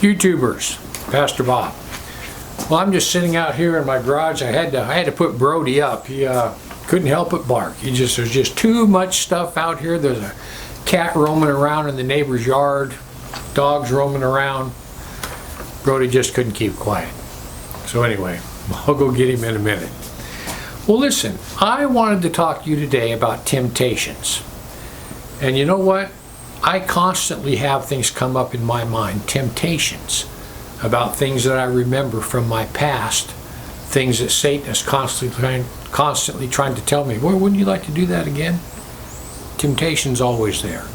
YouTubers, Pastor Bob. Well, I'm just sitting out here in my garage. I had to put Brody up. He couldn't help but bark. There's just too much stuff out here. There's a cat roaming around in the neighbor's yard, dogs roaming around. Brody just couldn't keep quiet. So anyway, I'll go get him in a minute. Well, listen, I wanted to talk to you today about temptations. And you know what? I constantly have things come up in my mind, temptations, about things that I remember from my past, things that Satan is constantly trying to tell me, well, wouldn't you like to do that again? Temptation's always there.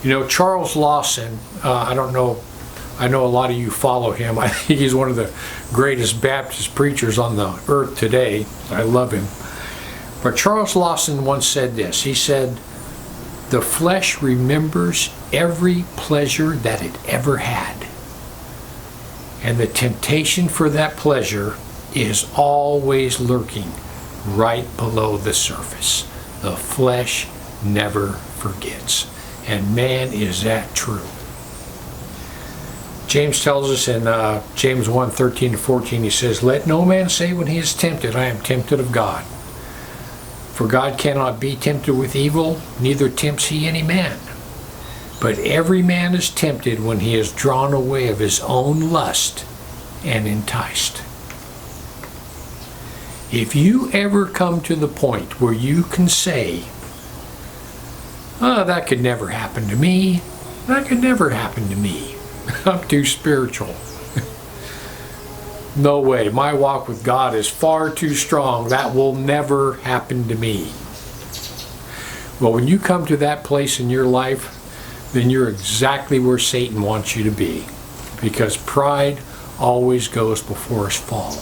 You know, Charles Lawson, I know a lot of you follow him. I think he's one of the greatest Baptist preachers on the earth today. I love him. But Charles Lawson once said this. He said, "The flesh remembers every pleasure that it ever had. And the temptation for that pleasure is always lurking right below the surface. The flesh never forgets." And man, is that true. James tells us in James 1:13-14, he says, "Let no man say when he is tempted, I am tempted of God. For God cannot be tempted with evil, neither tempts he any man. But every man is tempted when he is drawn away of his own lust and enticed." If you ever come to the point where you can say, "Oh, that could never happen to me. That could never happen to me. I'm too spiritual. No way. My walk with God is far too strong. That will never happen to me." Well, when you come to that place in your life, then you're exactly where Satan wants you to be. Because pride always goes before his fall,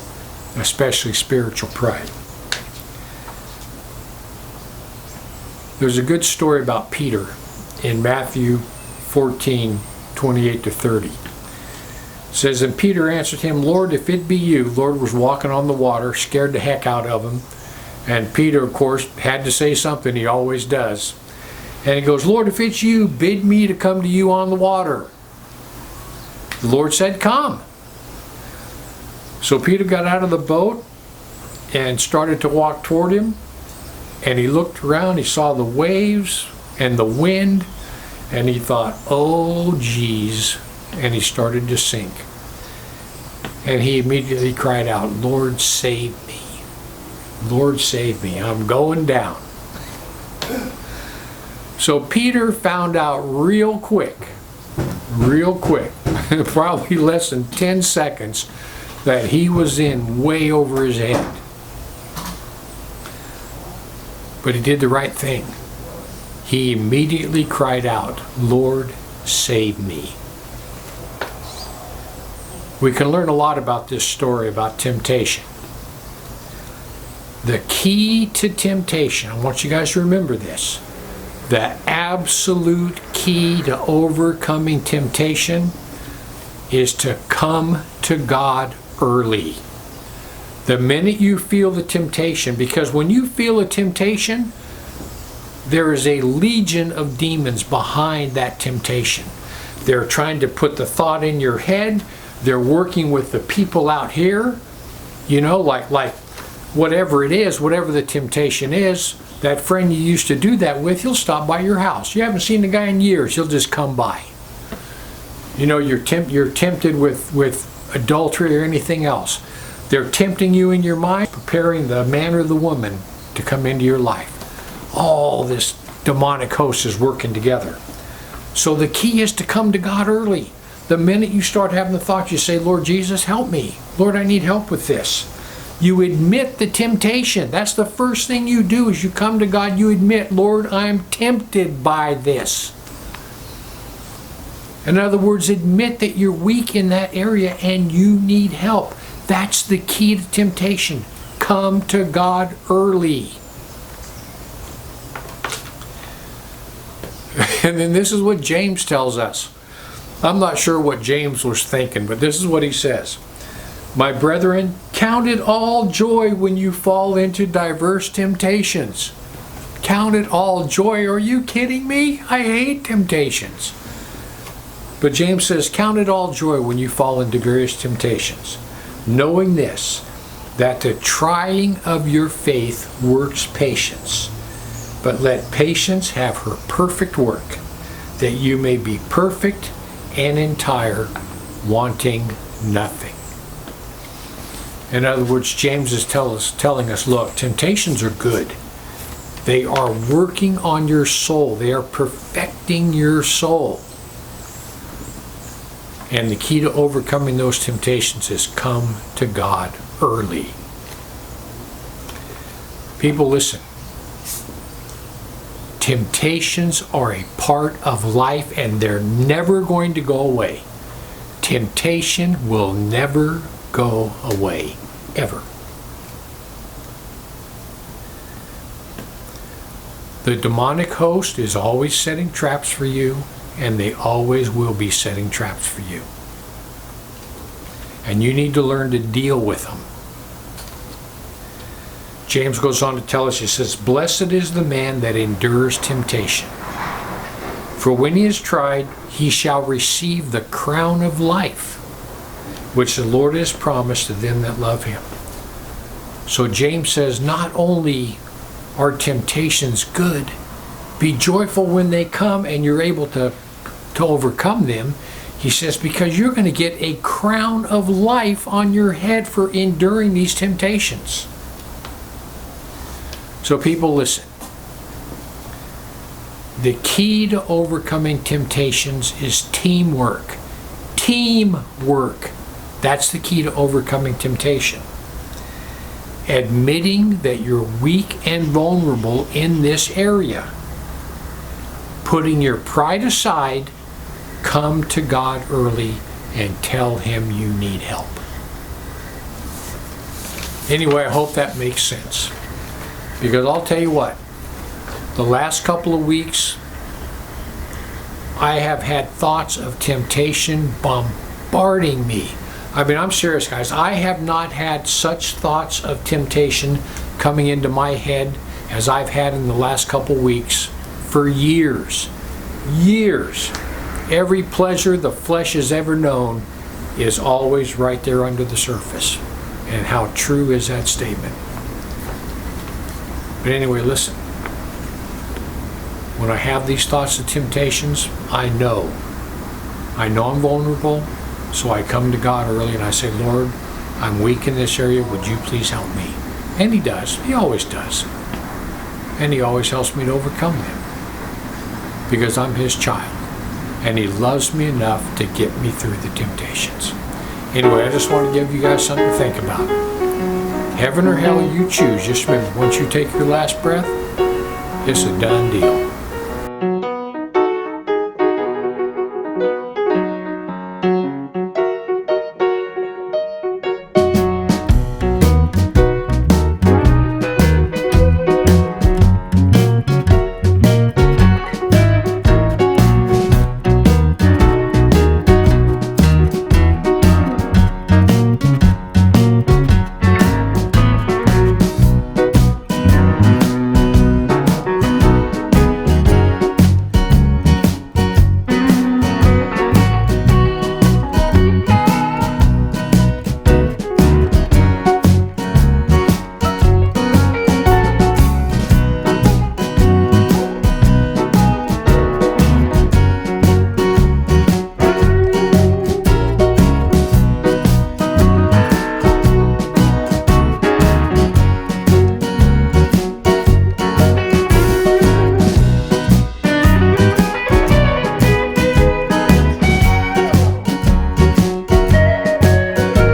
especially spiritual pride. There's a good story about Peter in Matthew 14:28-30. It says, "And Peter answered him, Lord, if it be you." Lord was walking on the water, scared the heck out of him. And Peter, of course, had to say something. He always does. And he goes, "Lord, if it's you, bid me to come to you on the water." The Lord said, "Come." So Peter got out of the boat and started to walk toward him. And he looked around, he saw the waves and the wind, and he thought, "Oh, geez." And he started to sink. And he immediately cried out, "Lord, save me. Lord, save me. I'm going down." So Peter found out real quick, probably less than 10 seconds, that he was in way over his head. But he did the right thing. He immediately cried out, "Lord, save me." We can learn a lot about this story about temptation. The key to temptation, I want you guys to remember this, the absolute key to overcoming temptation is to come to God early. The minute you feel the temptation, because when you feel a temptation, there is a legion of demons behind that temptation. They're trying to put the thought in your head. They're working with the people out here, you know, like whatever it is, whatever the temptation is, that friend you used to do that with, he'll stop by your house. You haven't seen the guy in years, he'll just come by. You know, you're tempted with adultery or anything else. They're tempting you in your mind, preparing the man or the woman to come into your life. All this demonic host is working together. So the key is to come to God early. The minute you start having the thoughts, you say, "Lord Jesus, help me. Lord, I need help with this." You admit the temptation. That's the first thing you do is you come to God, you admit, "Lord, I'm tempted by this." In other words, admit that you're weak in that area and you need help. That's the key to temptation. Come to God early. And then this is what James tells us. I'm not sure what James was thinking, but this is what he says. "My brethren, count it all joy when you fall into diverse temptations." Count it all joy. Are you kidding me? I hate temptations. But James says, count it all joy when you fall into various temptations, knowing this, that the trying of your faith works patience. But let patience have her perfect work, that you may be perfect and entire, wanting nothing. In other words, James is telling us, look, temptations are good. They are working on your soul. They are perfecting your soul. And the key to overcoming those temptations is come to God early. People, listen. Temptations are a part of life and they're never going to go away. Temptation will never go away, ever. The demonic host is always setting traps for you, and they always will be setting traps for you. And you need to learn to deal with them. James goes on to tell us, he says, blessed is the man that endures temptation. For when he is tried, he shall receive the crown of life, which the Lord has promised to them that love him. So James says, not only are temptations good, be joyful when they come and you're able to overcome them. He says, because you're going to get a crown of life on your head for enduring these temptations. So people, listen. The key to overcoming temptations is teamwork. Teamwork. That's the key to overcoming temptation. Admitting that you're weak and vulnerable in this area. Putting your pride aside, come to God early and tell him you need help. Anyway, I hope that makes sense. Because I'll tell you what, the last couple of weeks, I have had thoughts of temptation bombarding me. I mean, I'm serious, guys. I have not had such thoughts of temptation coming into my head as I've had in the last couple of weeks for years. Years. Every pleasure the flesh has ever known is always right there under the surface. And how true is that statement? But anyway, listen. When I have these thoughts of temptations, I know I'm vulnerable, so I come to God early and I say, Lord, I'm weak in this area, would you please help me? And he does. He always does. And he always helps me to overcome them. Because I'm his child. And he loves me enough to get me through the temptations. Anyway, I just want to give you guys something to think about. Heaven or hell, you choose. Just remember, once you take your last breath, it's a done deal.